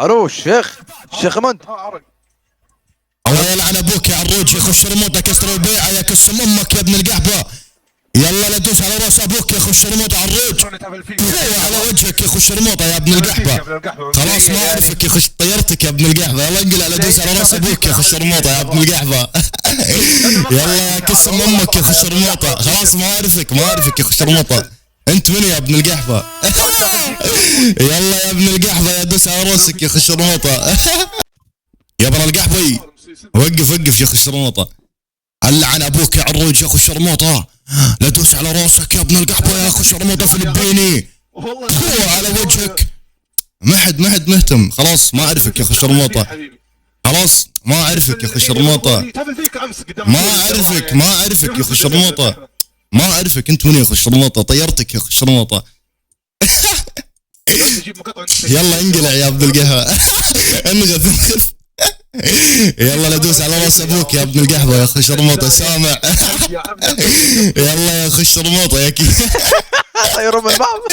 عروش شيخ مند. الله يلعن ابوك يا عروج، يخش رموتك كسر البيعه يا كسم امك يا ابن القحبه. يلا لا تدوس على راس ابوك يا خش رموطه عروج. هو على وجهك يا خش رموطه يا ابن القحبه. خلاص ما اعرفك يا خش طيرتك يا ابن القحبه. يلا انقل على دوس على راس ابوك يا خش رموطه يا ابن القحبه. يلا يا كسم امك يا خش رموطه. خلاص ما اعرفك يا خش رموطه. انت من يا ابن القحبه؟ يلا يا ابن القحبه يا دوس على راسك يا خش رموطه. يا ابن القحبي وقف يا خش رموطه. علعن ابوك يا عروج يا خش رموطه. لا دوس على راسك يا ابن القحبه يا خش رموطه فلبيني. هو على وجهك. ما حد مهتم. خلاص ما اعرفك يا خش رموطه. خلاص ما اعرفك يا خش رموطه. ما اعرفك يا خش رموطه. ما اعرفك انت من يا خش رموطه. طيرتك يا خش رموطه. يلا انقلع يا ابن القهوه. انغث. يلا لا دوس على راس ابوك يا ابن القحبه يا خش رموطه سامع. يلا يا خش رموطه يا كي. يا رب المعبد.